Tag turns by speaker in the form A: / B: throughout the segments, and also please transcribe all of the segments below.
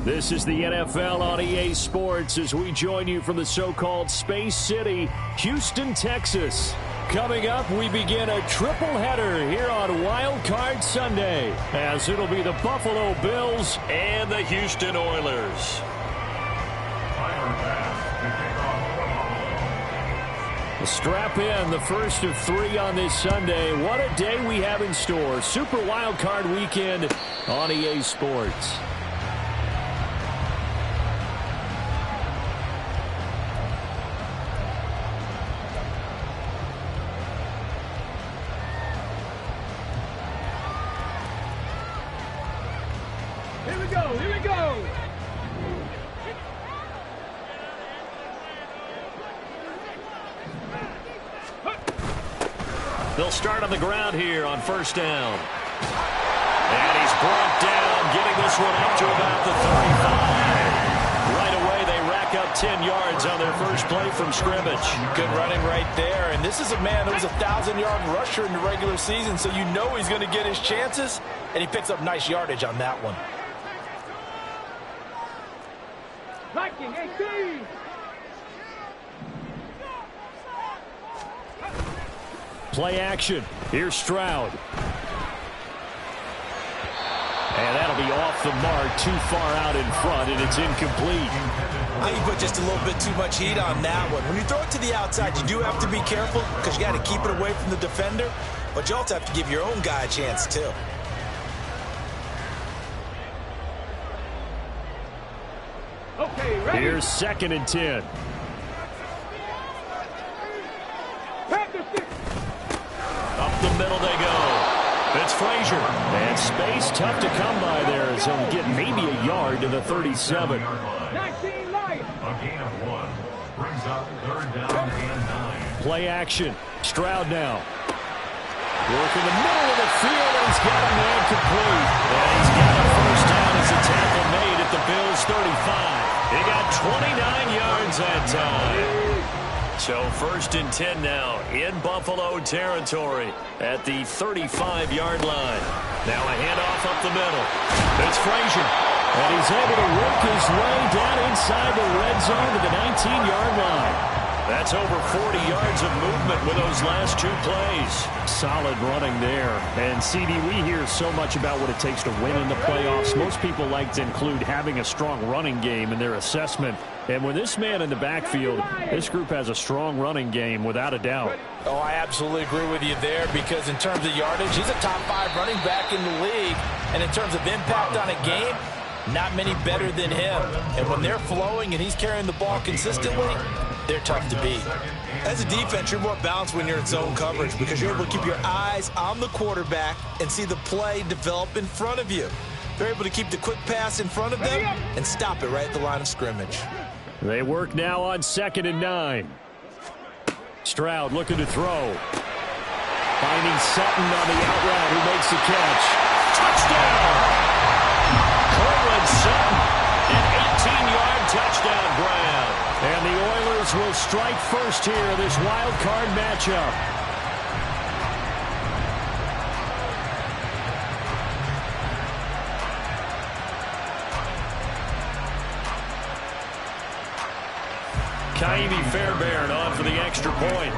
A: This is the NFL on EA Sports as we join you from the so-called Space City, Houston, Texas. Coming up, we begin a triple header here on Wild Card Sunday, as it'll be the Buffalo Bills and the Houston Oilers. Strap in, the first of 3 on this Sunday. What a day we have in store. Super Wild Card Weekend on EA Sports.
B: Here we go, here we go.
A: They'll start on the ground here on first down. And he's brought down, getting this one up to about the 35. Right away, they rack up 10 yards on their first play from scrimmage.
C: Good running right there. And this is a man that was a 1,000-yard rusher in the regular season, so you know he's going to get his chances, and he picks up nice yardage on that one.
B: Liking 18.
A: Play action. Here's Stroud. And that'll be off the mark, too far out in front, and it's incomplete.
C: I think you put just a little bit too much heat on that one. When you throw it to the outside, you do have to be careful because you got to keep it away from the defender, but you also have to give your own guy a chance, too.
B: Okay, ready.
A: Here's 2nd and 10. Up the middle they go. It's Frazier. And space tough to come by there as he'll get maybe a yard to the 37.
B: 19 light.
D: A gain of 1 brings up 3rd down and 9.
A: Play action. Stroud now. Work in the middle of the field, and he's got a man complete. And he's got a first down as a tackle made at the Bills' 35. He got 29 yards that time. So 1st and 10 now in Buffalo territory at the 35-yard line. Now a handoff up the middle. It's Frazier. And he's able to work his way down inside the red zone to the 19-yard line. That's over 40 yards of movement with those last 2 plays. Solid running there. And, CD, we hear so much about what it takes to win in the playoffs. Most people like to include having a strong running game in their assessment. And with this man in the backfield, this group has a strong running game without a doubt.
C: Oh, I absolutely agree with you there because in terms of yardage, he's a top 5 running back in the league. And in terms of impact on a game, not many better than him. And when they're flowing and he's carrying the ball consistently, they're tough to beat. As a defense, you're more balanced when you're in zone coverage because you're able to keep your eyes on the quarterback and see the play develop in front of you. They're able to keep the quick pass in front of them and stop it right at the line of scrimmage.
A: They work now on 2nd and 9. Stroud looking to throw. Finding Sutton on the out route who makes the catch. Touchdown! Cortland Sutton, an 18-yard touchdown grab. And the Oilers will strike first here, this wild card matchup. Kaimi Fairbairn on for the extra point.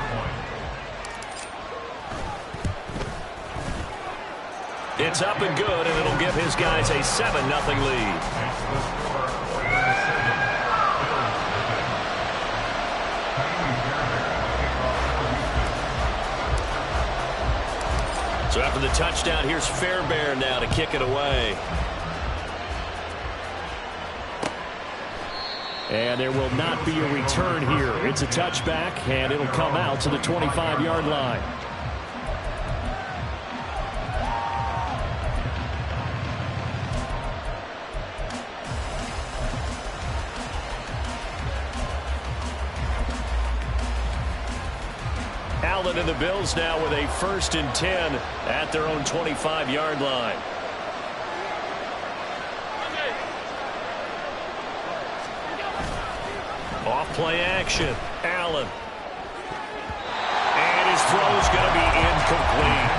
A: It's up and good, and it'll give his guys a 7-0 lead. So after the touchdown, here's Fairbairn now to kick it away. And there will not be a return here. It's a touchback, and it'll come out to the 25-yard line. Allen and the Bills now with a 1st and 10 at their own 25-yard line. Off play action. Allen. And his throw is going to be incomplete.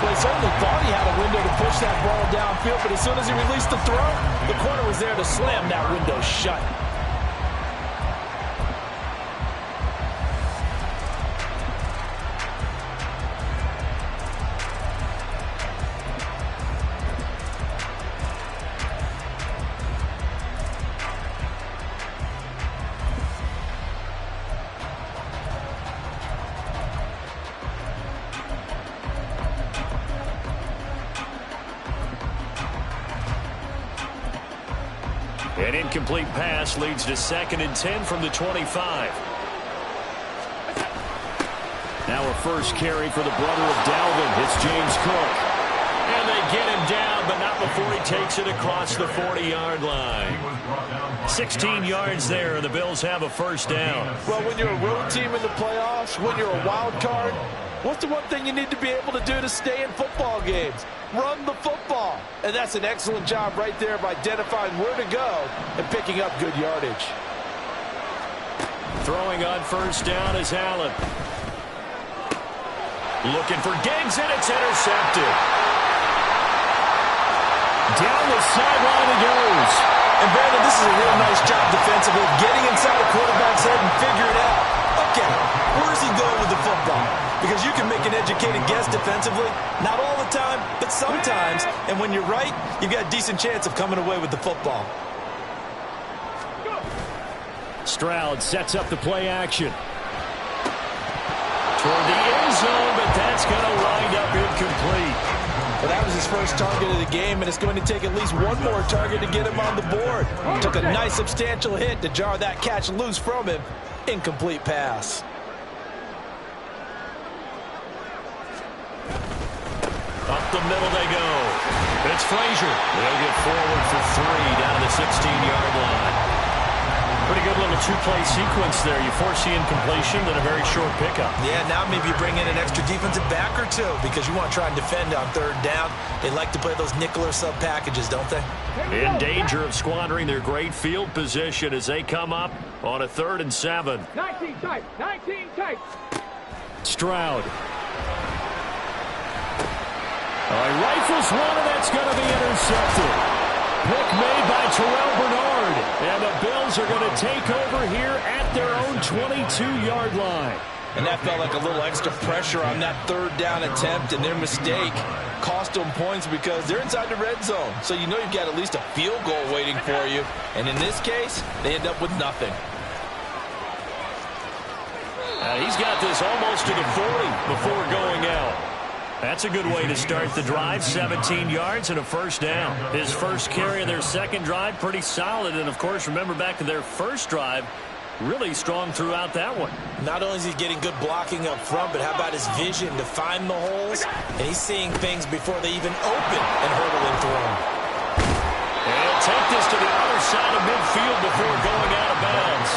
C: Well, he certainly thought he had a window to push that ball downfield, but as soon as he released the throw, the corner was there to slam that window shut.
A: An incomplete pass leads to 2nd and 10 from the 25. Now a first carry for the brother of Dalvin. It's James Cook. And they get him down, but not before he takes it across the 40-yard line. 16 yards there, and the Bills have a first down.
C: Well, when you're a road team in the playoffs, when you're a wild card, what's the one thing you need to be able to do to stay in football games? Run the football. And that's an excellent job right there of identifying where to go and picking up good yardage.
A: Throwing on first down is Allen. Looking for Diggs, and it's intercepted. Down the sideline he goes.
C: And Brandon, this is a real nice job defensively, getting inside a quarterback's head and figuring out, okay, where's he going with the football? Because you can make an educated guess defensively, not all the time, but sometimes. And when you're right, you've got a decent chance of coming away with the football.
A: Stroud sets up the play action. Toward the end zone, but that's going to wind up incomplete.
C: Well, that was his first target of the game, and it's going to take at least one more target to get him on the board. Took a nice substantial hit to jar that catch loose from him. Incomplete pass.
A: Up the middle they go. It's Frazier. They'll get forward for 3 down the 16-yard line. Pretty good little two-play sequence there. You force the incompletion, then a very short pickup.
C: Yeah, now maybe you bring in an extra defensive back or two because you want to try and defend on 3rd down. They like to play those nickel or sub packages, don't they?
A: In danger of squandering their great field position as they come up on a 3rd and 7.
B: 19 tight, 19 tight.
A: Stroud. Rifles one, and that's going to be intercepted. Pick made by Terrell Bernard. And the Bills are going to take over here at their own 22-yard line.
C: And that felt like a little extra pressure on that 3rd down attempt, and their mistake cost them points because they're inside the red zone. So you know you've got at least a field goal waiting for you. And in this case, they end up with nothing.
A: He's got this almost to the 40 before going out. That's a good way to start the drive. 17 yards and a first down. His first carry of their second drive, pretty solid. And, of course, remember back to their first drive, really strong throughout that one.
C: Not only is he getting good blocking up front, but how about his vision to find the holes? And he's seeing things before they even open and hurdling through them.
A: And he'll take this to the other side of midfield before going out of bounds.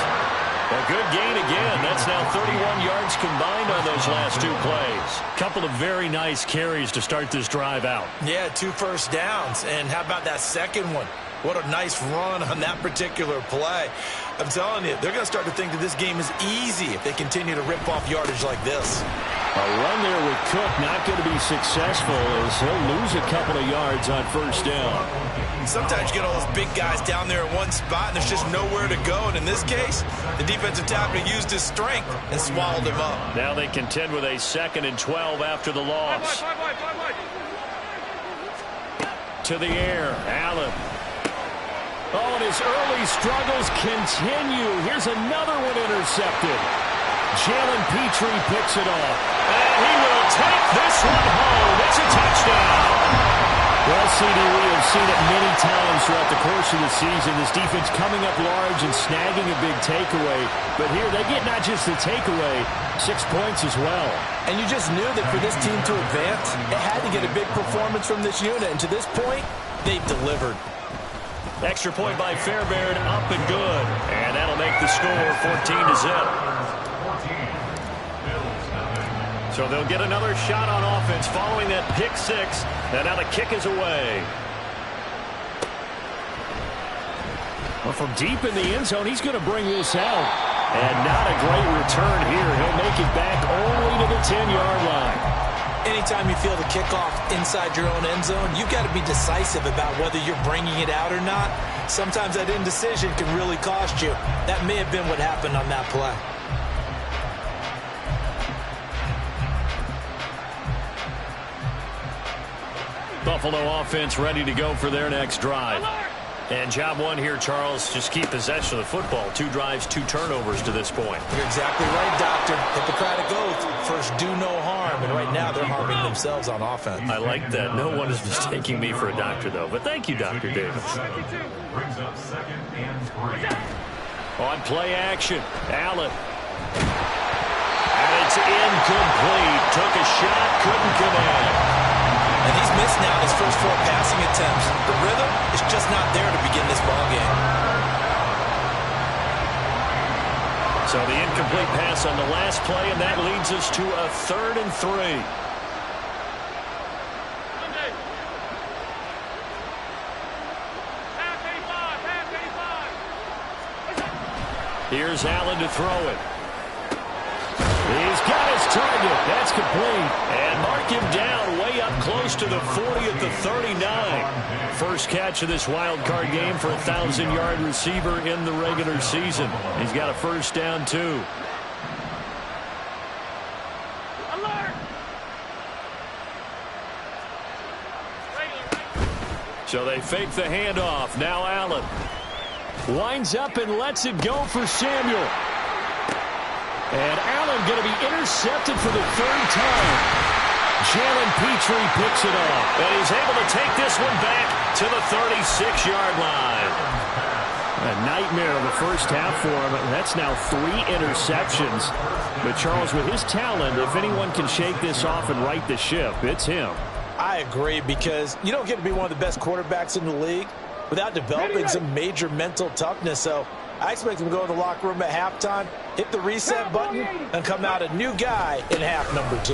A: A good gain again. That's now 31 yards combined on those last 2 plays. Couple of very nice carries to start this drive out.
C: Yeah, 2 first downs. And how about that second one? What a nice run on that particular play. I'm telling you, they're going to start to think that this game is easy if they continue to rip off yardage like this.
A: A run there with Cook not going to be successful as he'll lose a couple of yards on first down.
C: Sometimes you get all those big guys down there in one spot and there's just nowhere to go. And in this case, the defensive tackle used his strength and swallowed him up.
A: Now they contend with a 2nd and 12 after the loss. To the air, Allen. Oh, and his early struggles continue. Here's another one intercepted. Jalen Petrie picks it off. And he will take this one home. It's a touchdown. Well, CD, we have seen it many times throughout the course of the season. This defense coming up large and snagging a big takeaway. But here they get not just the takeaway, 6 points as well.
C: And you just knew that for this team to advance, it had to get a big performance from this unit. And to this point, they've delivered.
A: Extra point by Fairbairn, up and good. And that'll make the score 14-0. So they'll get another shot on offense following that pick 6. And now the kick is away. Well, from deep in the end zone, he's going to bring this out. And not a great return here. He'll make it back only to the 10-yard line.
C: Anytime you feel the kickoff inside your own end zone, you've got to be decisive about whether you're bringing it out or not. Sometimes that indecision can really cost you. That may have been what happened on that play.
A: Buffalo offense ready to go for their next drive. And job one here, Charles, just keep possession of the football. 2 drives, 2 turnovers to this point.
C: You're exactly right, Doctor. Hippocratic oath. First, do no harm. And right now, they're harming themselves on offense.
A: I like that. No one is mistaking me for a doctor, though. But thank you, Dr. Davis.
D: Brings up 2nd and 3.
A: On play action, Allen. And it's incomplete. Took a shot, couldn't connect.
C: And he's missed now his first 4 passing attempts. The rhythm is just not there to begin this ballgame.
A: So the incomplete pass on the last play, and that leads us to a 3rd and 3. Here's Allen to throw it. He's got his target. That's complete. And mark him down way up close to the 40 at the 39. First catch of this wild card game for a 1,000-yard receiver in the regular season. He's got a first down, too.
B: Alert!
A: So they fake the handoff. Now Allen winds up and lets it go for Samuel. And Allen going to be intercepted for the 3rd time. Jalen Petrie picks it off. And he's able to take this one back to the 36-yard line. A nightmare of the first half for him. That's now 3 interceptions. But Charles, with his talent, if anyone can shake this off and right the ship, it's him.
C: I agree, because you don't get to be one of the best quarterbacks in the league without developing some major mental toughness. So I expect him to go in the locker room at halftime, hit the reset button, and come out a new guy in half number 2.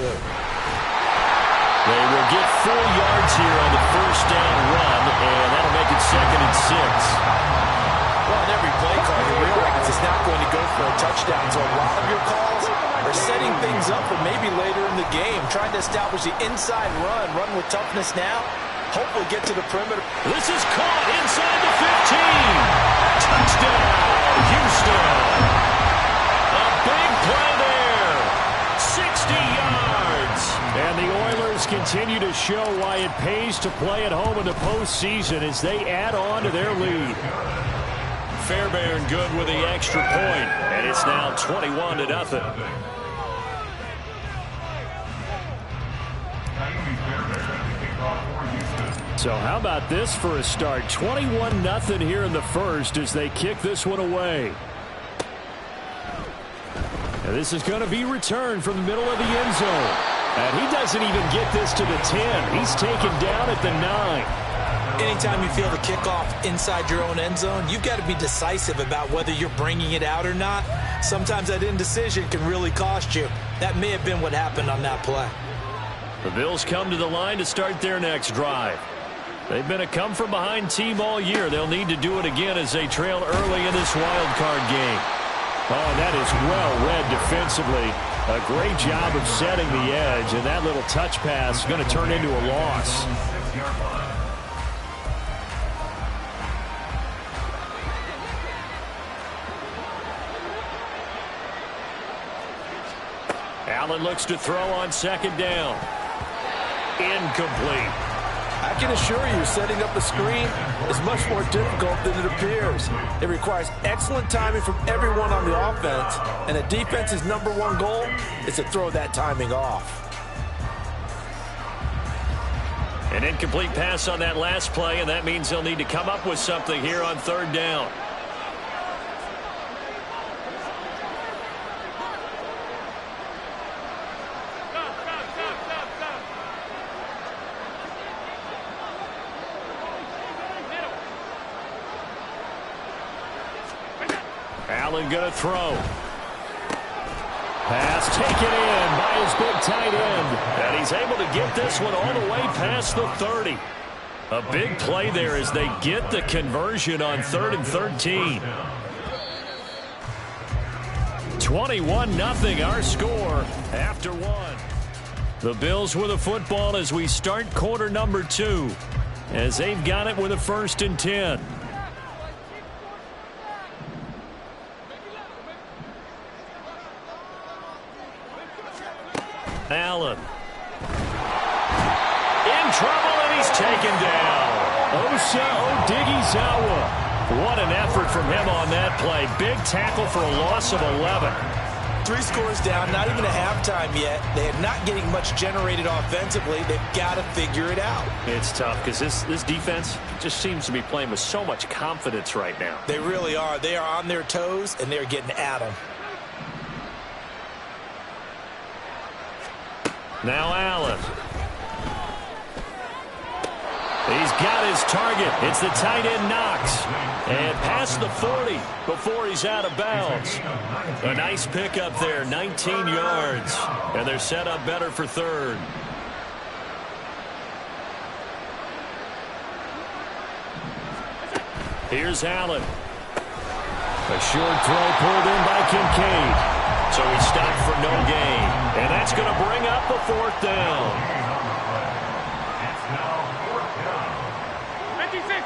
A: They will get 4 yards here on the first down run, and that'll make it 2nd and 6.
C: Well, in every play call, you realize it's not going to go for a touchdown. So a lot of your calls are setting things up for maybe later in the game, trying to establish the inside run with toughness now, hopefully get to the perimeter.
A: This is caught inside the 15. Touchdown, Houston. A big play there. 60 yards. And the Oilers continue to show why it pays to play at home in the postseason as they add on to their lead. Fairbairn good with the extra point, and it's now 21-0. So how about this for a start? 21-0 here in the first as they kick this one away. And this is going to be returned from the middle of the end zone. And he doesn't even get this to the 10. He's taken down at the 9.
C: Anytime you feel the kickoff inside your own end zone, you've got to be decisive about whether you're bringing it out or not. Sometimes that indecision can really cost you. That may have been what happened on that play.
A: The Bills come to the line to start their next drive. They've been a come-from-behind team all year. They'll need to do it again as they trail early in this wild card game. Oh, and that is well read defensively. A great job of setting the edge, and that little touch pass is going to turn into a loss. Allen looks to throw on 2nd down. Incomplete.
C: I can assure you, setting up a screen is much more difficult than it appears. It requires excellent timing from everyone on the offense, and the defense's #1 goal is to throw that timing off.
A: An incomplete pass on that last play, and that means they'll need to come up with something here on 3rd down. Allen going to throw. Pass taken in by his big tight end. And he's able to get this one all the way past the 30. A big play there as they get the conversion on 3rd and 13. 21-0 our score after 1. The Bills with the football as we start quarter number 2, as they've got it with a 1st and 10. Allen. In trouble, and he's taken down. Osa Odighizuwa. What an effort from him on that play. Big tackle for a loss of 11.
C: 3 scores down, not even a halftime yet. They are not getting much generated offensively. They've got to figure it out.
A: It's tough because this defense just seems to be playing with so much confidence right now.
C: They really are. They are on their toes, and they're getting at them.
A: Now Allen. He's got his target. It's the tight end Knox. And past the 40 before he's out of bounds. A nice pickup there, 19 yards. And they're set up better for 3rd. Here's Allen. A short throw pulled in by Kincaid. So he stopped for no gain. And that's going to bring up a 4th down.
B: 56.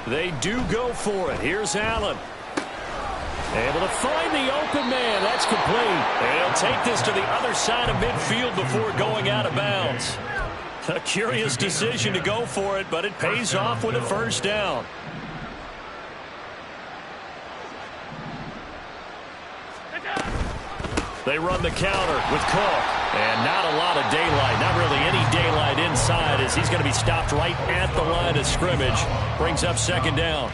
A: They do go for it. Here's Allen. Able to find the open man. That's complete. And he'll take this to the other side of midfield before going out of bounds. A curious decision to go for it, but it pays off with a 1st down. They run the counter with Cook. And not a lot of daylight. Not really any daylight inside as he's going to be stopped right at the line of scrimmage. Brings up 2nd down.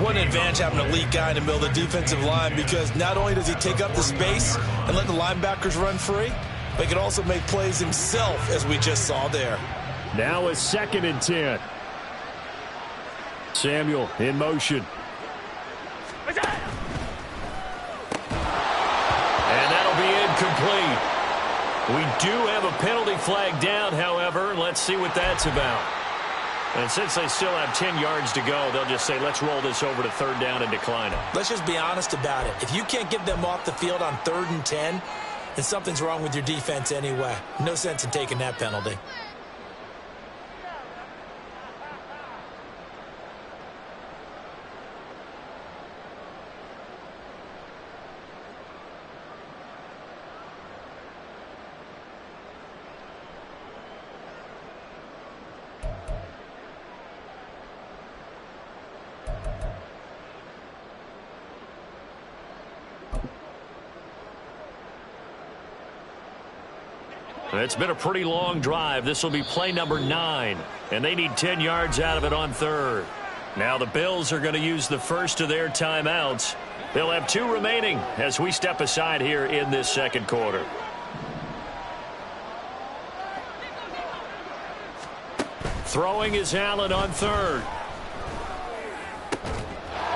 C: What an advantage having a elite guy in the middle of the defensive line, because not only does he take up the space and let the linebackers run free, but he can also make plays himself, as we just saw there.
A: Now a 2nd and 10. Samuel in motion. And that'll be incomplete. We do have a penalty flag down, however. Let's see what that's about. And since they still have 10 yards to go, they'll just say, let's roll this over to 3rd down and decline it.
C: Let's just be honest about it. If you can't get them off the field on 3rd and 10, then something's wrong with your defense anyway. No sense in taking that penalty.
A: It's been a pretty long drive. This will be play number 9, and they need 10 yards out of it on 3rd. Now the Bills are going to use the first of their timeouts. They'll have 2 remaining as we step aside here in this 2nd quarter. Throwing is Allen on 3rd.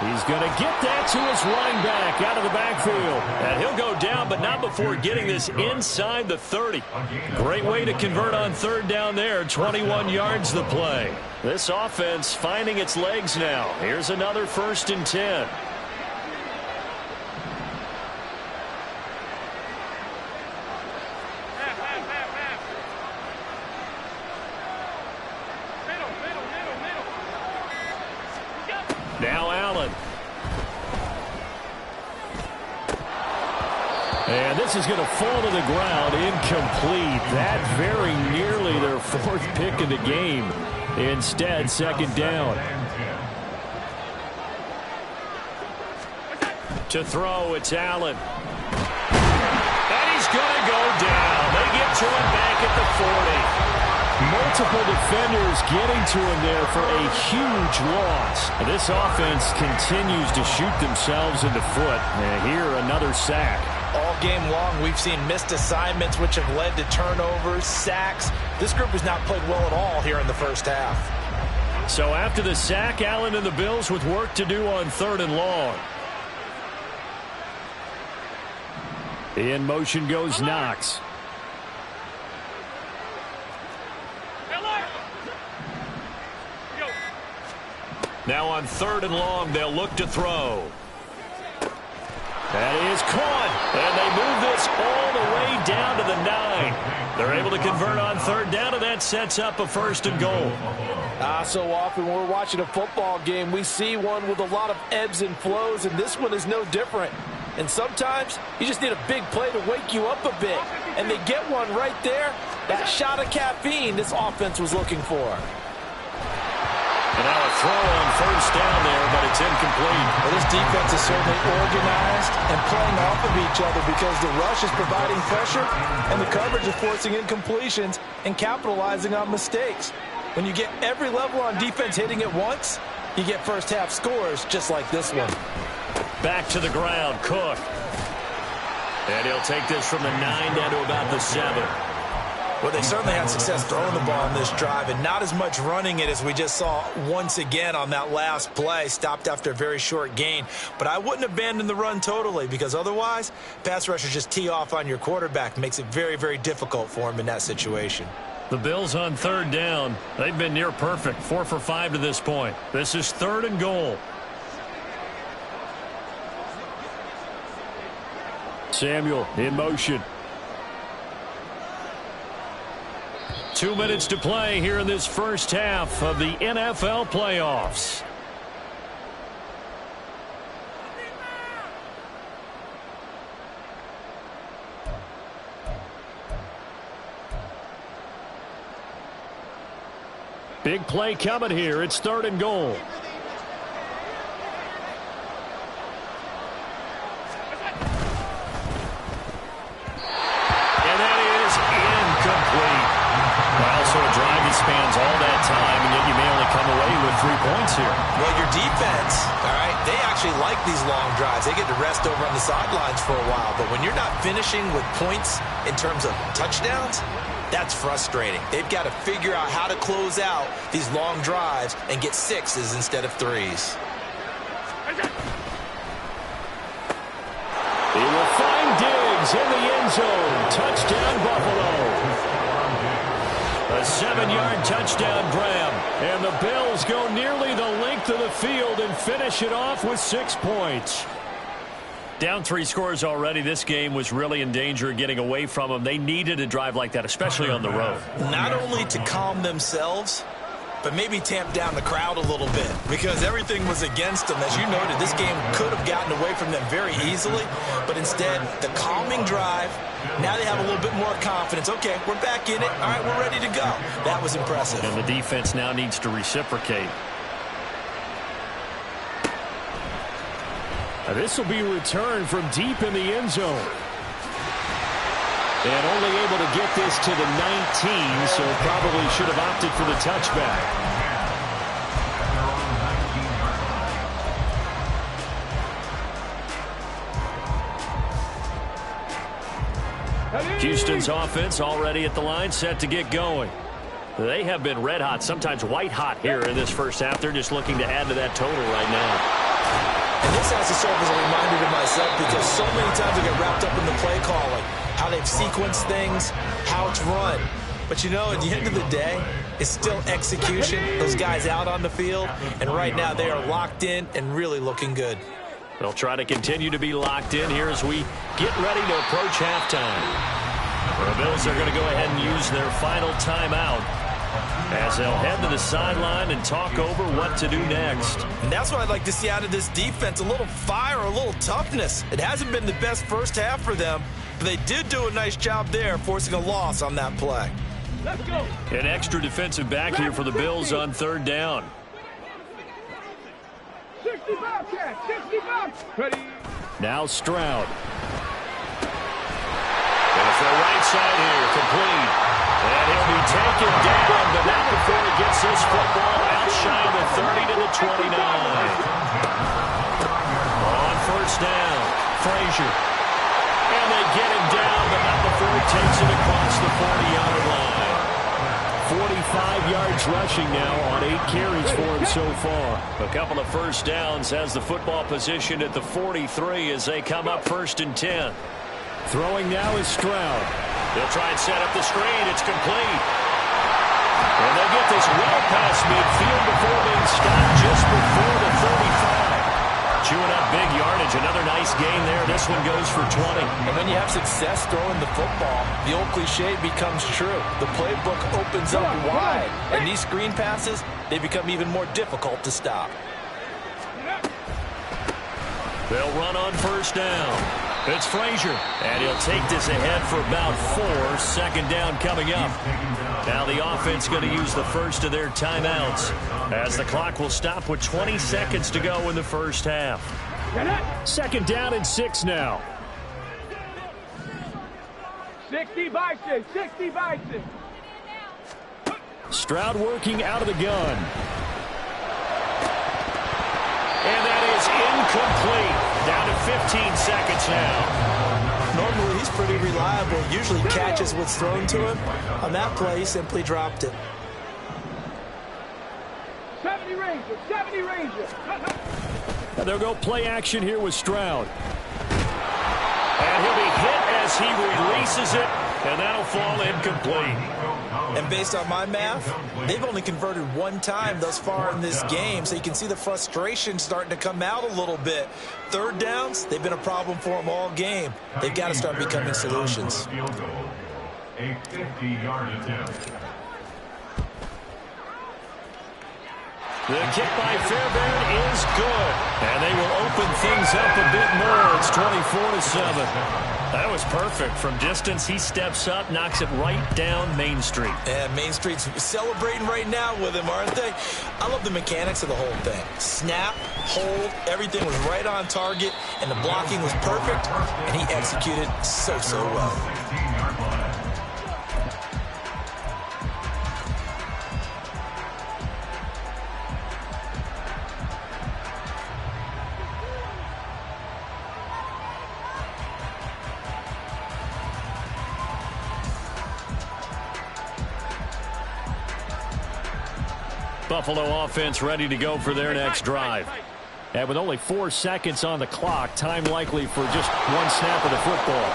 A: He's going to get that to his running back out of the backfield. And he'll go down, but not before getting this inside the 30. Great way to convert on 3rd down there. 21 yards the play. This offense finding its legs now. Here's another 1st and 10. Now Allen. And this is going to fall to the ground, incomplete. That very nearly their 4th pick of the game. Instead, 2nd down. To throw, it's Allen. And he's going to go down. They get to him back at the 40. Multiple defenders getting to him there for a huge loss. This offense continues to shoot themselves in the foot. And here, another sack.
C: All game long, we've seen missed assignments, which have led to turnovers, sacks. This group has not played well at all here in the first half.
A: So after the sack, Allen and the Bills with work to do on 3rd and long. In motion goes Knox. Now on 3rd and long, they'll look to throw. That is caught, and they move this all the way down to the 9. They're able to convert on third down, and that sets up a first and goal.
C: So often when we're watching a football game, we see one with a lot of ebbs and flows, and this one is no different. And sometimes you just need a big play to wake you up a bit, and they get one right there. That shot of caffeine this offense was looking for.
A: And now a throw on first down there, but it's incomplete.
C: Well, this defense is certainly organized and playing off of each other because the rush is providing pressure and the coverage is forcing incompletions and capitalizing on mistakes. When you get every level on defense hitting at once, you get first half scores just like this one.
A: Back to the ground, Cook. And he'll take this from the 9 down to about the 7.
C: Well, they certainly had success throwing the ball on this drive and not as much running it as we just saw once again on that last play. Stopped after a very short gain. But I wouldn't abandon the run totally because otherwise, pass rushers just tee off on your quarterback. Makes it very, very difficult for him in that situation.
A: The Bills on third down. They've been near perfect, 4 for 5 to this point. This is third and goal. Samuel in motion. 2 minutes to play here in this first half of the NFL playoffs. Big play coming here. It's third and goal. And that is incomplete. Well, so a drive that spans all that time, and yet you may only come away with 3 points here.
C: Well, your defense, all right, they actually like these long drives. They get to rest over on the sidelines for a while. But when you're not finishing with points in terms of touchdowns, that's frustrating. They've got to figure out how to close out these long drives and get 6s instead of 3s.
A: He will find Diggs in the end zone. Touchdown, Buffalo. A 7-yard touchdown grab. And the Bills go nearly the length of the field and finish it off with 6 points. Down 3 scores already. This game was really in danger of getting away from them. They needed a drive like that, especially on the road.
C: Not only to calm themselves, but maybe tamp down the crowd a little bit because everything was against them. As you noted, this game could have gotten away from them very easily, but instead, the calming drive, now they have a little bit more confidence. Okay, we're back in it. All right, we're ready to go. That was impressive.
A: And the defense now needs to reciprocate. This will be returned from deep in the end zone. And only able to get this to the 19, so probably should have opted for the touchback. Houston's offense already at the line, set to get going. They have been red hot, sometimes white hot here in this first half. They're just looking to add to that total right now.
C: And this has to serve as a reminder to myself because so many times I get wrapped up in the play calling, how they've sequenced things, how it's run. But, you know, at the end of the day, it's still execution. Those guys out on the field, and right now they are locked in and really looking good.
A: They'll try to continue to be locked in here as we get ready to approach halftime. The Bills are going to go ahead and use their final timeout as they'll head to the sideline and talk over what to do next.
C: And that's what I'd like to see out of this defense, a little fire, a little toughness. It hasn't been the best first half for them, but they did do a nice job there, forcing a loss on that play.
B: Let's go.
A: An extra defensive back here for the Bills on third down.
B: 65, 65. Ready.
A: Now Stroud. Going for a right side here, complete. And he'll be taken down, but not before he gets this football outside the 30 to the 29. On first down, Frazier. And they get him down, but not before he takes it across the 40-yard line. 45 yards rushing now on 8 carries for him so far. A couple of first downs has the football position at the 43 as they come up 1st and 10. Throwing now is Stroud. They'll try and set up the screen. It's complete. And they'll get this well past midfield before being stopped just before the 35. chewing up big yardage. Another nice gain there. This one goes for 20.
C: And when you have success throwing the football, the old cliche becomes true. The playbook opens up wide, and these screen passes, they become even more difficult to stop.
A: They'll run on first down. It's Frazier, and he'll take this ahead for about 4. Second down coming up. Now the offense going to use the first of their timeouts as the clock will stop with 20 seconds to go in the first half. Second down and 6 now.
B: 60 by 6, 60 by 6.
A: Stroud working out of the gun. And that is incomplete. Down to 15 seconds now.
E: Normally, he's pretty reliable. Usually catches what's thrown to him. On that play, he simply dropped it.
B: 70 Ranger, 70 Ranger.
A: And they'll go play action here with Stroud. And he'll be hit as he releases it, and that'll fall incomplete.
E: And based on my math, they've only converted 1 time thus far in this game, so you can see the frustration starting to come out a little bit. Third downs, they've been a problem for them all game. They've got to start becoming solutions.
D: A 50-yard attempt.
A: The kick by Fairbairn is good. And they will open things up a bit more. It's 24-7. That was perfect. From distance, he steps up, knocks it right down Main Street.
E: And Main Street's celebrating right now with him, aren't they? I love the mechanics of the whole thing. Snap, hold, everything was right on target, and the blocking was perfect, and he executed so well.
D: 16-yard line.
A: Buffalo offense ready to go for their next drive. And with only 4 seconds on the clock, time likely for just 1 snap of the football.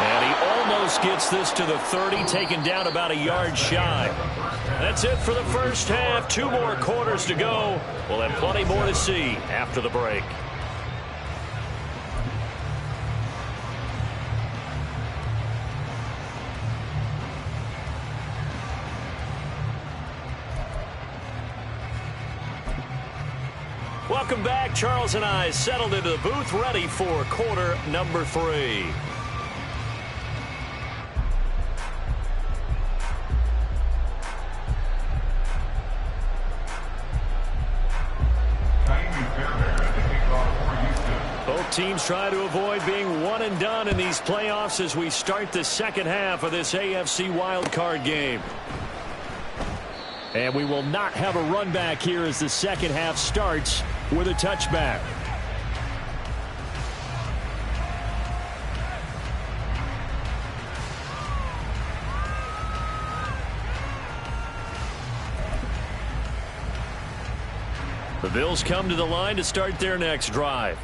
A: And he almost gets this to the 30, taken down about a yard shy. That's it for the first half. 2 more quarters to go. We'll have plenty more to see after the break. Welcome back. Charles and I settled into the booth, ready for quarter number 3. Both teams try to avoid being one and done in these playoffs as we start the second half of this AFC wildcard game. And we will not have a run back here as the second half starts with a touchback. The Bills come to the line to start their next drive.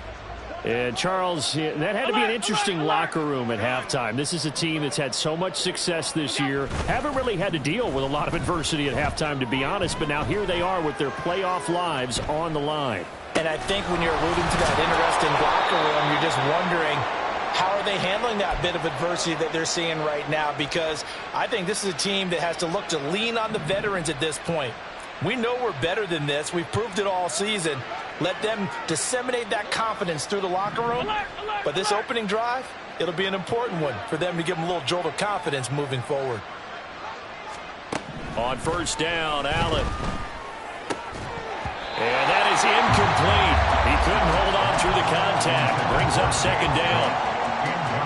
A: And Charles, that had to be an interesting locker room at halftime. This is a team that's had so much success this year. Haven't really had to deal with a lot of adversity at halftime, to be honest. But now here they are with their playoff lives on the line.
C: And I think when you're alluding to that interesting locker room, you're just wondering, how are they handling that bit of adversity that they're seeing right now? Because I think this is a team that has to look to lean on the veterans at this point. We know we're better than this. We've proved it all season. Let them disseminate that confidence through the locker room. But this opening drive, it'll be an important one for them to give them a little jolt of confidence moving forward.
A: On first down, Allen. And that is incomplete. He couldn't hold on through the contact. Brings up second down.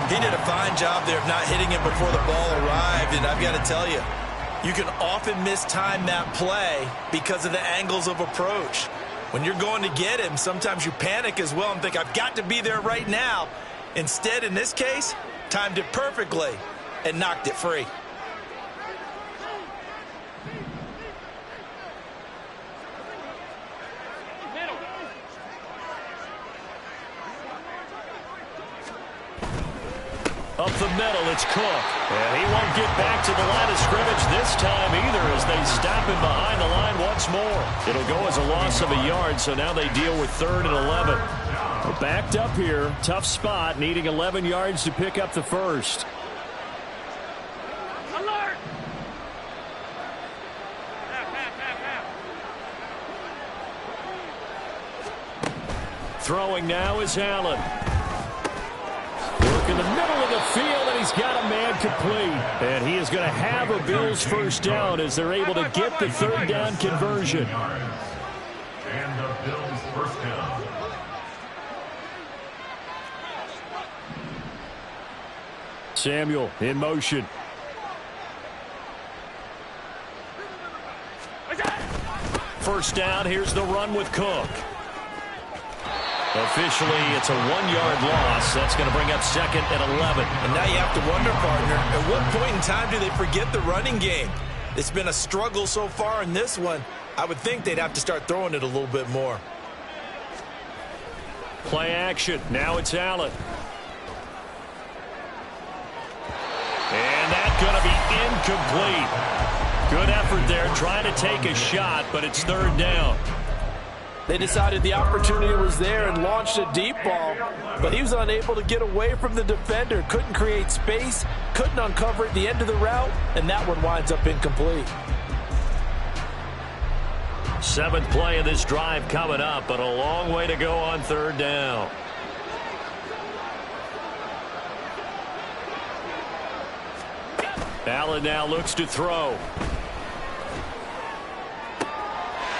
E: He did a fine job there of not hitting him before the ball arrived, and I've got to tell you, you can often mistime that play because of the angles of approach. When you're going to get him, sometimes you panic as well and think, I've got to be there right now. Instead, in this case, timed it perfectly and knocked it free.
A: Up the middle, it's Cook. And he won't get back to the line of scrimmage this time either as they stop him behind the line once more. It'll go as a loss of a yard, so now they deal with 3rd and 11. Well, backed up here, tough spot, needing 11 yards to pick up the first.
B: Alert!
A: Throwing now is Allen. Work in the middle of the field, and he's got a man complete. And he is going to have a Bills first down as they're able to get the 3rd down conversion.
D: And the Bills first down.
A: Samuel in motion. First down, here's the run with Cook. Officially, it's a 1-yard loss. That's going to bring up 2nd and 11.
E: And now you have to wonder, partner, at what point in time do they forget the running game? It's been a struggle so far in this one. I would think they'd have to start throwing it a little bit more.
A: Play action. Now it's Allen. And that's going to be incomplete. Good effort there trying to take a shot, but it's 3rd down.
C: They decided the opportunity was there and launched a deep ball, but he was unable to get away from the defender, couldn't create space, couldn't uncover at the end of the route, and that one winds up incomplete.
A: 7th play of this drive coming up, but a long way to go on 3rd down. Allen now looks to throw.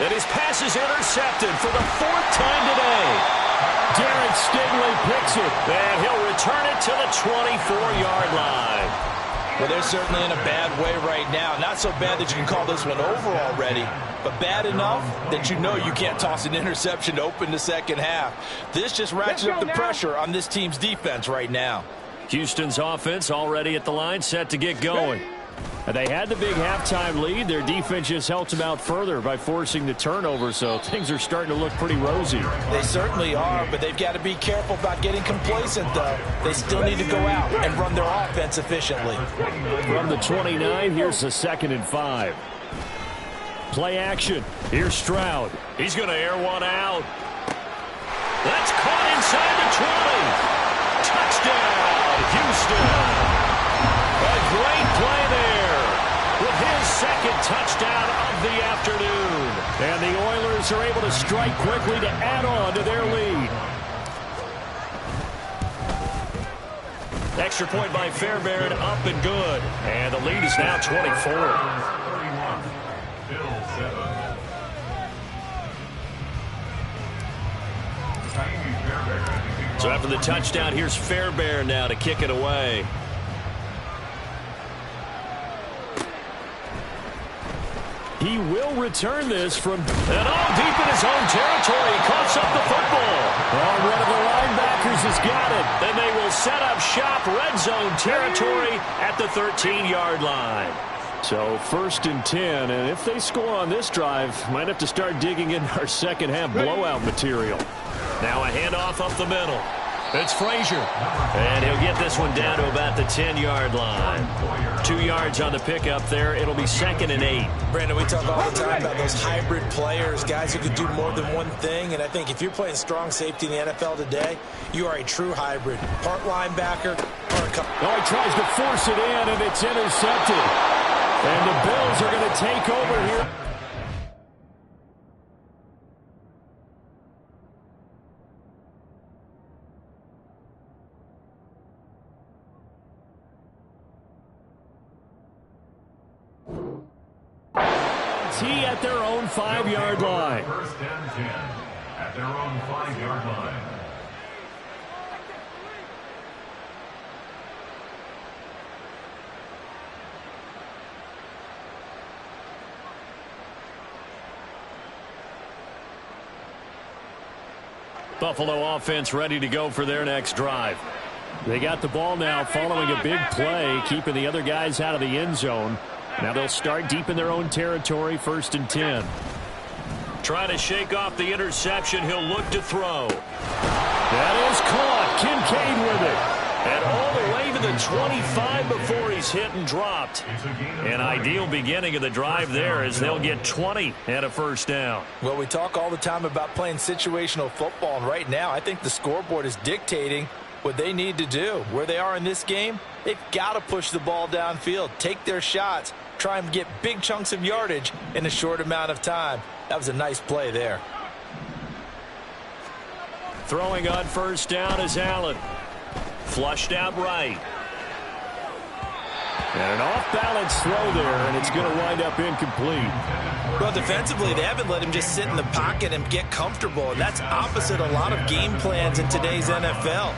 A: And his pass is intercepted for the 4th time today. Darren Stingley picks it, and he'll return it to the 24-yard line.
C: Well, they're certainly in a bad way right now. Not so bad that you can call this one over already, but bad enough that you know you can't toss an interception to open the second half. This just ratchets up the pressure on this team's defense right now.
A: Houston's offense already at the line, set to get going. And they had the big halftime lead. Their defense just helped them out further by forcing the turnover, so things are starting to look pretty rosy.
C: They certainly are, but they've got to be careful about getting complacent, though. They still need to go out and run their offense efficiently.
A: From the 29, here's the 2nd and 5. Play action. Here's Stroud. He's going to air one out. That's caught inside the 20. Touchdown, Houston. A great play there with his 2nd touchdown of the afternoon. And the Oilers are able to strike quickly to add on to their lead. Extra point by Fairbairn, up and good. And the lead is now 24.
D: 31. Bills 7.
A: So after the touchdown, here's Fairbairn now to kick it away. He will return this from deep in his own territory. He coughs up the football. Oh, one of the linebackers has got it. And they will set up shop, red zone territory at the 13-yard line. So 1st and 10, and if they score on this drive, might have to start digging in our second half blowout material. Now a handoff up the middle. It's Frazier. And he'll get this one down to about the 10-yard line. 2 yards on the pickup there. It'll be 2nd and 8.
E: Brandon, we talk all the time about those hybrid players, guys who could do more than one thing. And I think if you're playing strong safety in the NFL today, you are a true hybrid. Part linebacker, part cover.
A: Oh, he tries to force it in, and it's intercepted. And the Bills are going to take over here. T at their own 5-yard line.
D: 1st and 10 at their own 5-yard line.
A: Buffalo offense ready to go for their next drive. They got the ball now following a big play, keeping the other guys out of the end zone. Now they'll start deep in their own territory, 1st and 10. Trying to shake off the interception. He'll look to throw. That is caught. Kincaid with it. And all the way to the the 25 before he's hit and dropped. An ideal beginning of the drive there as they'll get 20 and a first down.
C: Well, we talk all the time about playing situational football, and right now I think the scoreboard is dictating what they need to do. Where they are in this game, they've got to push the ball downfield, take their shots, try and get big chunks of yardage in a short amount of time. That was a nice play there.
A: Throwing on first down is Allen. Flushed out right. And an off-balance throw there, and it's going to wind up incomplete.
E: Well, defensively, they haven't let him just sit in the pocket and get comfortable. And that's opposite a lot of game plans in today's NFL.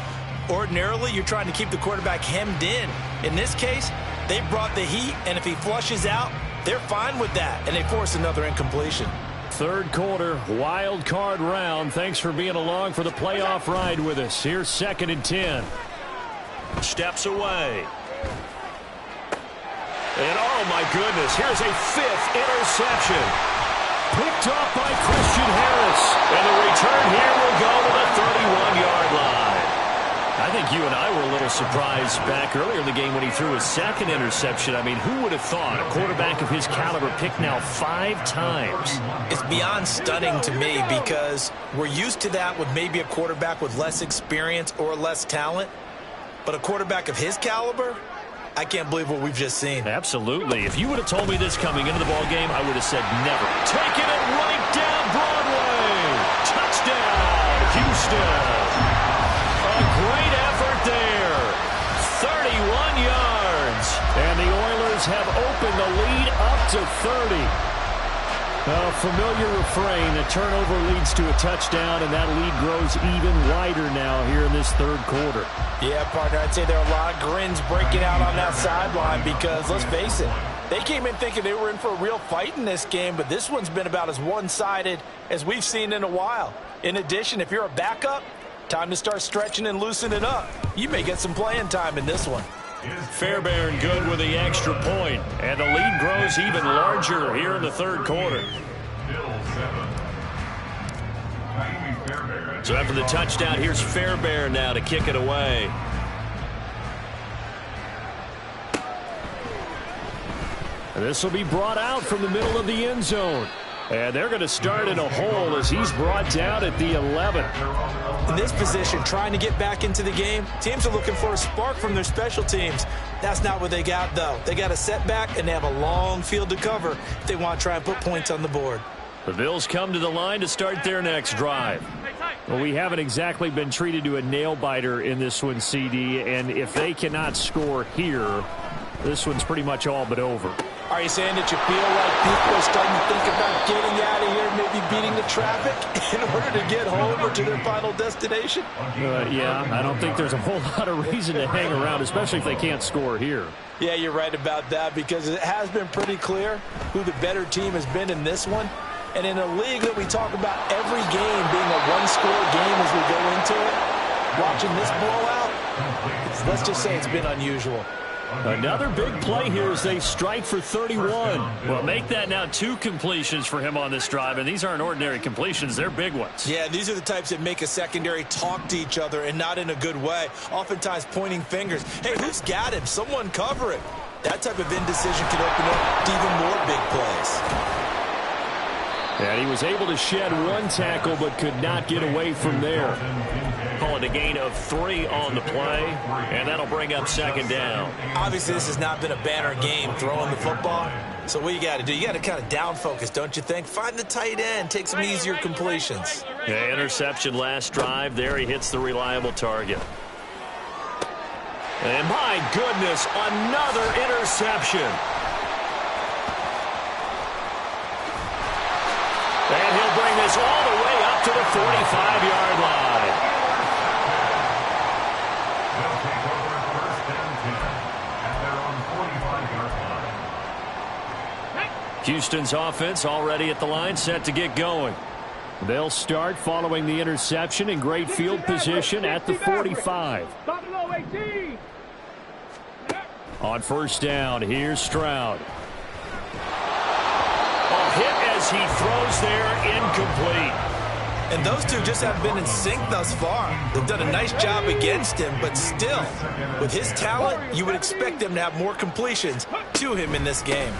E: Ordinarily, you're trying to keep the quarterback hemmed in. In this case, they brought the heat, and if he flushes out, they're fine with that, and they force another incompletion.
A: Third quarter, wild card round. Thanks for being along for the playoff ride with us. Here's 2nd and 10. Steps away. And oh my goodness, here's a 5th interception. Picked off by Christian Harris. And the return here will go to the 31-yard line. I think you and I were a little surprised back earlier in the game when he threw his 2nd interception. I mean, who would have thought a quarterback of his caliber picked now 5 times?
E: It's beyond stunning to me because we're used to that with maybe a quarterback with less experience or less talent. But a quarterback of his caliber, I can't believe what we've just seen.
A: Absolutely. If you would have told me this coming into the ballgame, I would have said never. Taking it right down Broadway. Touchdown, Houston. A great effort there. 31 yards. And the Oilers have opened the lead up to 30. A familiar refrain. A turnover leads to a touchdown, and that lead grows even wider now here in this third quarter.
C: Yeah, partner, I'd say there are a lot of grins breaking out on that sideline because, let's face it, they came in thinking they were in for a real fight in this game, but this one's been about as one-sided as we've seen in a while. In addition, if you're a backup, time to start stretching and loosening up. You may get some playing time in this one.
A: Fairbairn good with the extra point, and the lead grows even larger here in the third quarter. So after the touchdown, here's Fairbairn now to kick it away. This will be brought out from the middle of the end zone. And they're going to start in a hole as he's brought down at the 11.
E: In this position, trying to get back into the game, teams are looking for a spark from their special teams. That's not what they got, though. They got a setback, and they have a long field to cover if they want to try and put points on the board.
A: The Bills come to the line to start their next drive. Well, we haven't exactly been treated to a nail-biter in this one, CD, and if they cannot score here, this one's pretty much all but over.
E: Are you saying that you feel like people are starting to think about getting out of here, maybe beating the traffic in order to get home or to their final destination?
A: Yeah, I don't think there's a whole lot of reason to hang around, especially if they can't score here.
E: Yeah, you're right about that because it has been pretty clear who the better team has been in this one. And in a league that we talk about every game being a one-score game as we go into it, watching this blowout, let's just say it's been unusual.
A: Another big play here as they strike for 31. Well, make that now 2 completions for him on this drive, and these aren't ordinary completions. They're big ones.
E: Yeah, these are the types that make a secondary talk to each other and not in a good way, oftentimes pointing fingers. Hey, who's got him? Someone cover it. That type of indecision can open up to even more big plays.
A: And he was able to shed 1 tackle but could not get away from there. Call it a gain of 3 on the play, and that'll bring up 2nd down.
E: Obviously, this has not been a banner game throwing the football. So what you got to do, you got to kind of down focus, don't you think? Find the tight end, take some easier completions.
A: Yeah, interception last drive. There he hits the reliable target. And my goodness, another interception. And he'll bring this all the way up to the 45-yard line. Houston's offense already at the line, set to get going. They'll start following the interception in great field position at the 45. On first down, here's Stroud. A hit as he throws there, incomplete.
E: And those two just haven't been in sync thus far. They've done a nice job against him, but still, with his talent, you would expect them to have more completions to him in this game.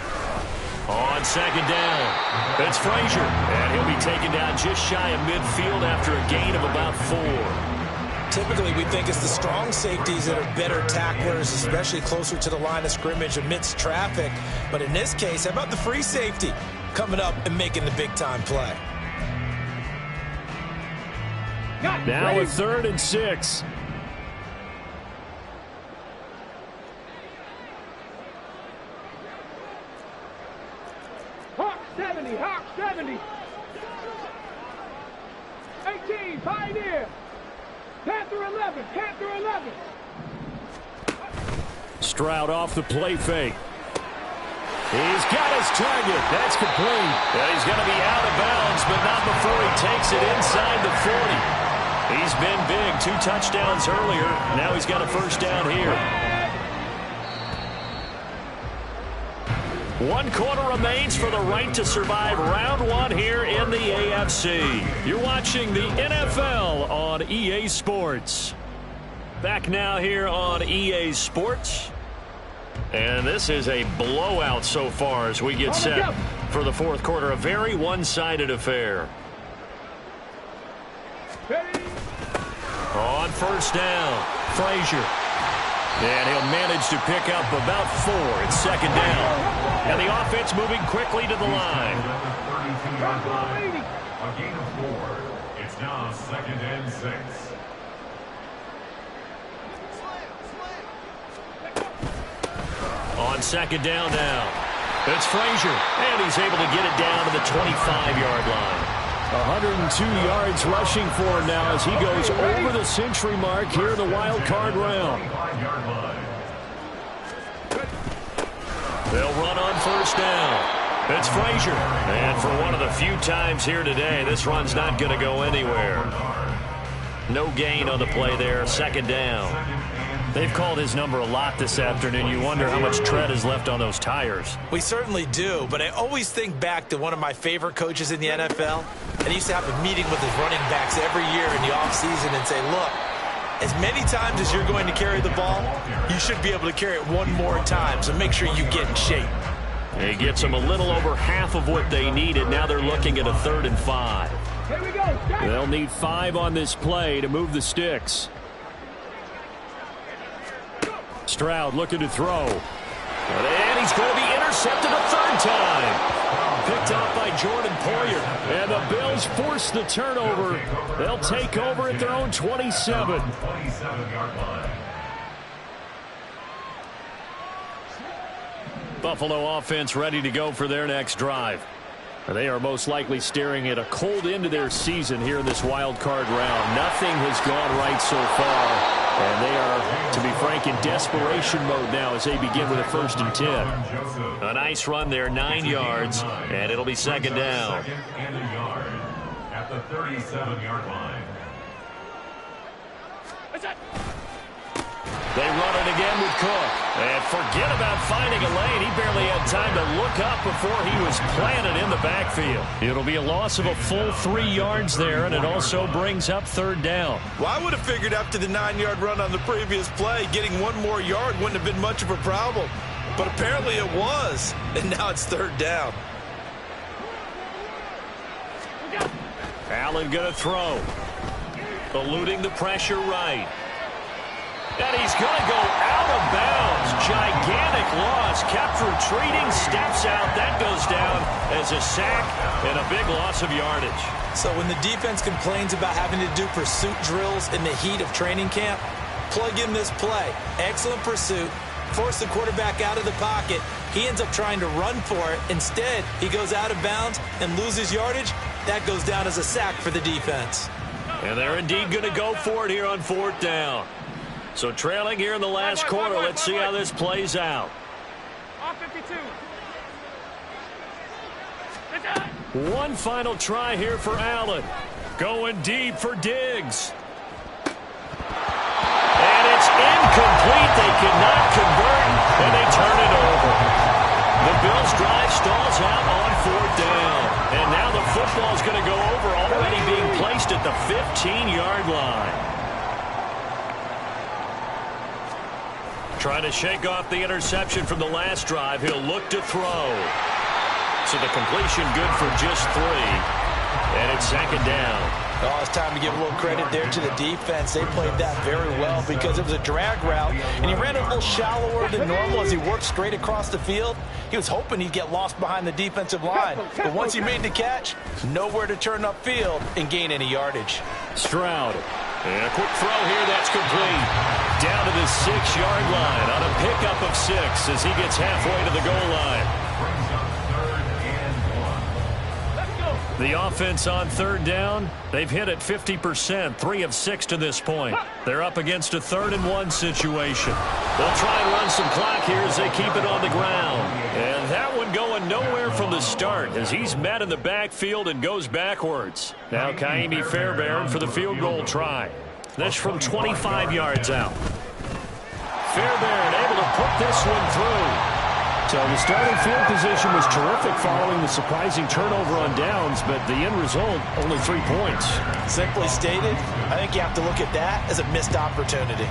A: On second down, it's Frazier, and he'll be taken down just shy of midfield after a gain of about 4.
C: Typically, we think it's the strong safeties that are better tacklers, especially closer to the line of scrimmage amidst traffic. But in this case, how about the free safety coming up and making the big-time play?
A: Now a 3rd and 6.
B: Hawk 70, Hawk 70. 18, Pioneer. Panther 11, Panther 11.
A: Stroud off the play fake. He's got his target. That's complete. And he's going to be out of bounds, but not before he takes it inside the 40. He's been big. 2 touchdowns earlier. Now he's got a first down here. 1 quarter remains for the right to survive round 1 here in the AFC. You're watching the NFL on EA Sports. Back now here on EA Sports. And this is a blowout so far as we get set for the 4th quarter. A very one-sided affair. On first down, Frazier. And he'll manage to pick up about 4. It's second down. And the offense moving quickly to the line.
D: A gain of 4. It's now 2nd and 6.
A: On second down now, it's Frazier. And he's able to get it down to the 25-yard line. 102 yards rushing for him now as he goes over the century mark here in the wild card round. They'll run on first down. It's Frazier. And for one of the few times here today, this run's not going to go anywhere. No gain on the play there. Second down. They've called his number a lot this afternoon. You wonder how much tread is left on those tires.
C: We certainly do, but I always think back to one of my favorite coaches in the NFL. And he used to have a meeting with his running backs every year in the offseason and say, look, as many times as you're going to carry the ball, you should be able to carry it 1 more time, so make sure you get in shape.
A: He gets them a little over half of what they needed. Now they're looking at a 3rd and 5.
B: Here we go.
A: They'll need 5 on this play to move the sticks. Stroud looking to throw. And he's going to be intercepted a 3rd time. Picked up by Jordan Poyer. And the Bills force the turnover. They'll take over at their own 27.
D: 27-yard line.
A: Buffalo offense ready to go for their next drive. They are most likely staring at a cold end to their season here in this wild card round. Nothing has gone right so far. And they are, to be frank, in desperation mode now as they begin with a 1st and 10. A nice run there, 9 yards, and it'll be second down.
D: 2nd and a yard at the 37-yard line.
A: They run it again with Cook. And forget about finding a lane. He barely had time to look up before he was planted in the backfield. It'll be a loss of a full 3 yards there, and it also brings up 3rd down.
E: Well, I would have figured after the 9-yard run on the previous play, getting 1 more yard wouldn't have been much of a problem. But apparently it was, and now it's 3rd down.
A: Allen going to throw. Eluding the pressure right. And he's going to go out of bounds. Gigantic loss. Kept retreating. Steps out. That goes down as a sack and a big loss of yardage.
C: So when the defense complains about having to do pursuit drills in the heat of training camp, plug in this play. Excellent pursuit. Force the quarterback out of the pocket. He ends up trying to run for it. Instead, he goes out of bounds and loses yardage. That goes down as a sack for the defense.
A: And they're indeed going to go for it here on 4th down. So trailing here in the last quarter. Let's see how this plays out.
B: Off 52.
A: One final try here for Allen. Going deep for Diggs. And it's incomplete. They cannot convert, and they turn it over. The Bills drive stalls out on 4th down. And now the football's going to go over, already being placed at the 15-yard line. Trying to shake off the interception from the last drive. He'll look to throw. So the completion good for just 3. And it's second down.
C: Oh, it's time to give a little credit there to the defense. They played that very well because it was a drag route, and he ran a little shallower than normal as he worked straight across the field. He was hoping he'd get lost behind the defensive line, but once he made the catch, nowhere to turn upfield and gain any yardage.
A: Stroud. And a quick throw here that's complete. Down to the 6-yard line on a pickup of 6 as he gets halfway to the goal line. The offense on third down, they've hit it 50%, 3 of 6 to this point. They're up against a 3rd-and-1 situation. They'll try and run some clock here as they keep it on the ground. And that one going nowhere from the start as he's met in the backfield and goes backwards. Now Kaimi Fairbairn for the field goal try. This from 25 yards out. Fairbairn able to put this one through. So the starting field position was terrific following the surprising turnover on downs, but the end result, only 3 points.
C: Simply stated, I think you have to look at that as a missed opportunity.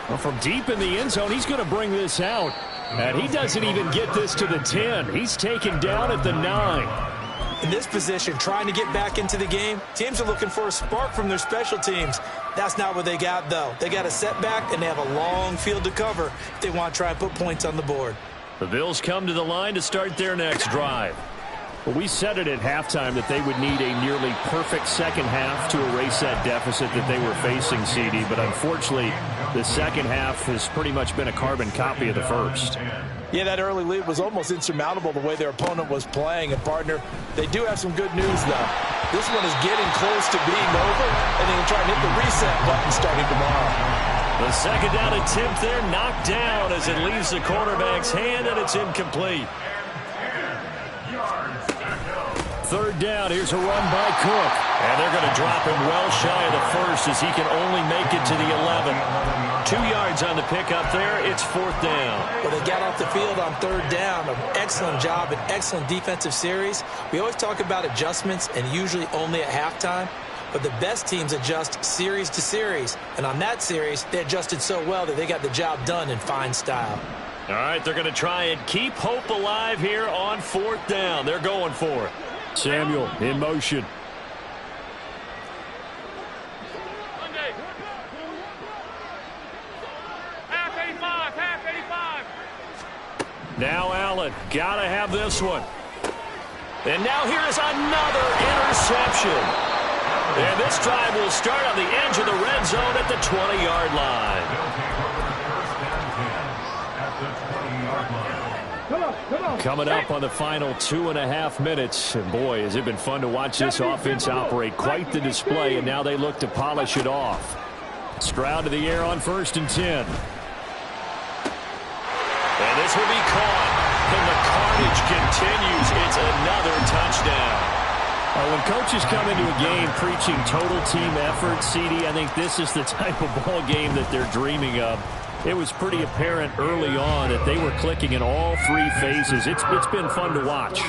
A: Well, from deep in the end zone, he's going to bring this out. And he doesn't even get this to the 10. He's taken down at the 9.
C: In this position, trying to get back into the game, teams are looking for a spark from their special teams. That's not what they got, though. They got a setback, and they have a long field to cover if they want to try and put points on the board.
A: The Bills come to the line to start their next drive. Well, we said it at halftime that they would need a nearly perfect second half to erase that deficit that they were facing, CD. But unfortunately, the second half has pretty much been a carbon copy of the first.
C: Yeah, that early lead was almost insurmountable the way their opponent was playing. And, partner, they do have some good news, though. This one is getting close to being over, and they can try and hit the reset button starting tomorrow.
A: The second down attempt there knocked down as it leaves the quarterback's hand, and it's incomplete. Third down, here's a run by Cook. And they're going to drop him well shy of the first as he can only make it to the 11. 2 yards on the pickup there. It's 4th down.
C: Well, they got off the field on third down. An excellent job, an excellent defensive series. We always talk about adjustments and usually only at halftime. But the best teams adjust series to series. And on that series, they adjusted so well that they got the job done in fine style.
A: All right, they're going to try and keep hope alive here on 4th down. They're going for it. Samuel in motion.
B: Half 85, half 85.
A: Now Allen, gotta have this one. And now here is another interception. And this drive will start on the edge of the red zone at the 20-yard line. Coming up on the final 2.5 minutes. And boy, has it been fun to watch this offense operate. Quite the display, and now they look to polish it off. Stroud to the air on 1st and 10. And this will be caught. And the carnage continues. It's another touchdown. When coaches come into a game preaching total team effort, CD, I think this is the type of ball game that they're dreaming of. It was pretty apparent early on that they were clicking in all 3 phases. It's been fun to watch.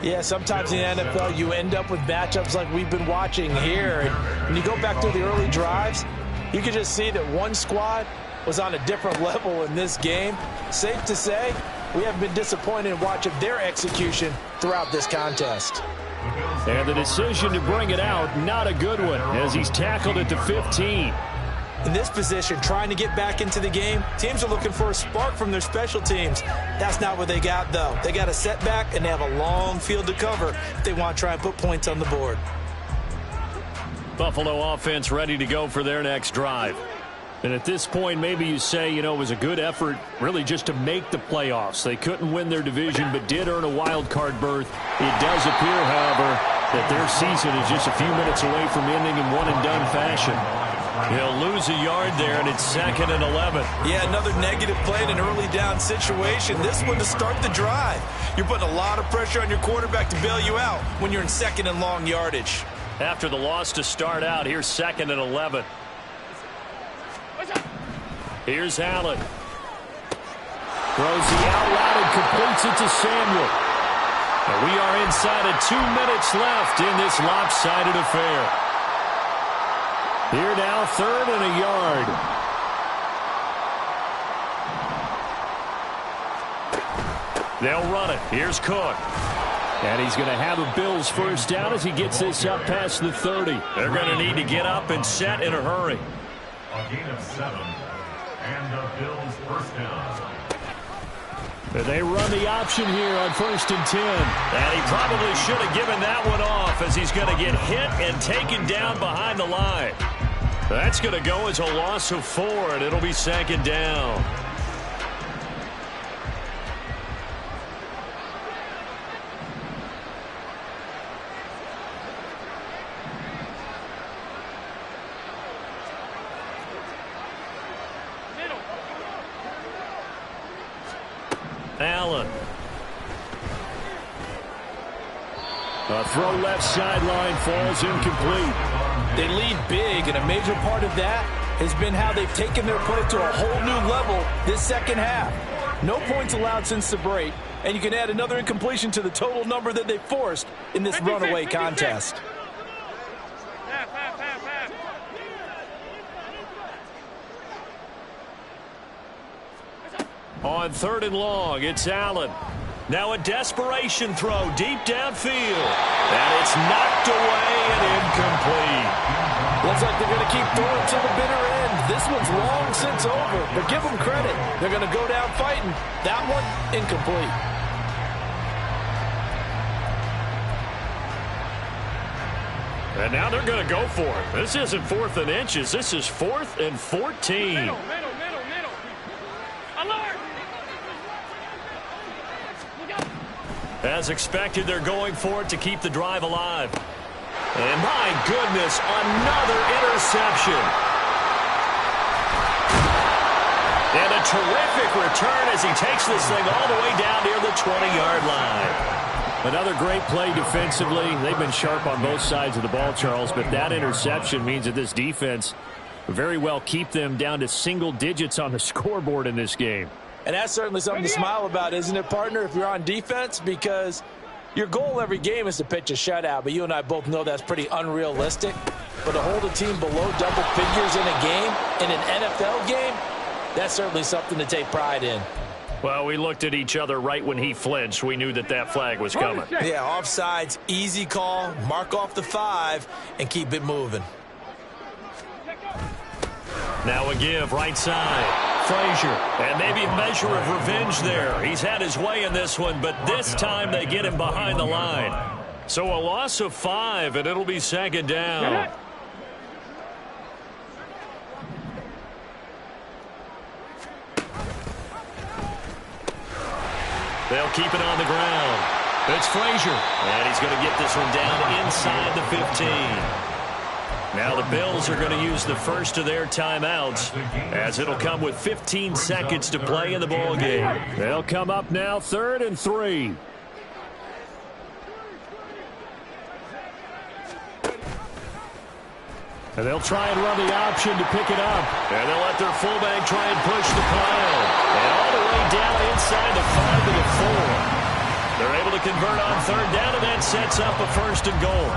C: Yeah, sometimes in the NFL you end up with matchups like we've been watching here. And when you go back to the early drives, you can just see that one squad was on a different level in this game. Safe to say, we have been disappointed in watching their execution throughout this contest.
A: And the decision to bring it out, not a good one, as he's tackled at the 15.
C: In this position, trying to get back into the game, teams are looking for a spark from their special teams. That's not what they got, though. They got a setback, and they have a long field to cover if they want to try and put points on the board.
A: Buffalo offense ready to go for their next drive. And at this point, maybe you say, it was a good effort really just to make the playoffs. They couldn't win their division, but did earn a wild card berth. It does appear, however, that their season is just a few minutes away from ending in one-and-done fashion. He'll lose a yard there, and it's 2nd and 11.
C: Yeah, another negative play in an early down situation. This one to start the drive. You're putting a lot of pressure on your quarterback to bail you out when you're in 2nd and long yardage.
A: After the loss to start out, here's 2nd and 11. Here's Allen. Throws the out route and completes it to Samuel. And we are inside of 2 minutes left in this lopsided affair. Here now, 3rd and a yard. They'll run it. Here's Cook. And he's going to have a Bills first down as he gets this up past the 30. They're going to need to get up and set in a hurry.
D: A gain of 7. And the Bills first down.
A: And they run the option here on 1st and 10. And he probably should have given that one off as he's going to get hit and taken down behind the line. That's going to go as a loss of 4, and it'll be 2nd down. Allen. A throw left sideline falls incomplete.
C: They lead big, and a major part of that has been how they've taken their play to a whole new level this second half. No points allowed since the break, and you can add another incompletion to the total number that they forced in this runaway contest.
A: On 3rd and long, it's Allen. Now a desperation throw deep downfield. And it's knocked away and incomplete.
C: Looks like they're going to keep throwing to the bitter end. This one's long since over, but give them credit. They're going to go down fighting. That one, incomplete.
A: And now they're going to go for it. This isn't 4th and inches. This is 4th and 14.
B: Middle. Alert!
A: As expected, they're going for it to keep the drive alive. And my goodness, another interception. And a terrific return as he takes this thing all the way down near the 20-yard line. Another great play defensively. They've been sharp on both sides of the ball, Charles, but that interception means that this defense very well keep them down to single digits on the scoreboard in this game.
C: And that's certainly something to smile about, isn't it, partner, if you're on defense? Because your goal every game is to pitch a shutout, but you and I both know that's pretty unrealistic. But to hold a team below double figures in a game, in an NFL game, that's certainly something to take pride in.
A: Well, we looked at each other right when he flinched. We knew that that flag was coming.
E: Yeah, offsides, easy call, mark off the 5, and keep it moving.
A: Now a give, right side. Frazier, and maybe a measure of revenge there. He's had his way in this one, but this time they get him behind the line. So a loss of 5, and it'll be 2nd down. They'll keep it on the ground. It's Frazier, and he's going to get this one down inside the 15. Now the Bills are going to use the first of their timeouts as it'll come with 15 seconds to play in the ball game. They'll come up now 3rd and 3. And they'll try and run the option to pick it up. And they'll let their fullback try and push the pile. And all the way down inside the 5 to the 4. They're able to convert on 3rd down, and that sets up a 1st and goal.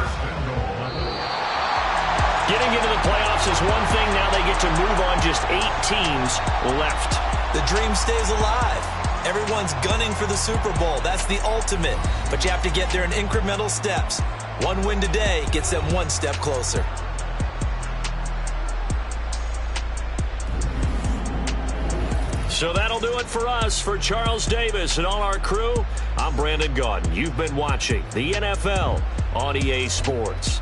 A: Getting into the playoffs is one thing. Now they get to move on. Just 8 teams left.
E: The dream stays alive. Everyone's gunning for the Super Bowl. That's the ultimate. But you have to get there in incremental steps. One win today gets them one step closer.
A: So that'll do it for us. For Charles Davis and all our crew, I'm Brandon Gaudin. You've been watching the NFL on EA Sports.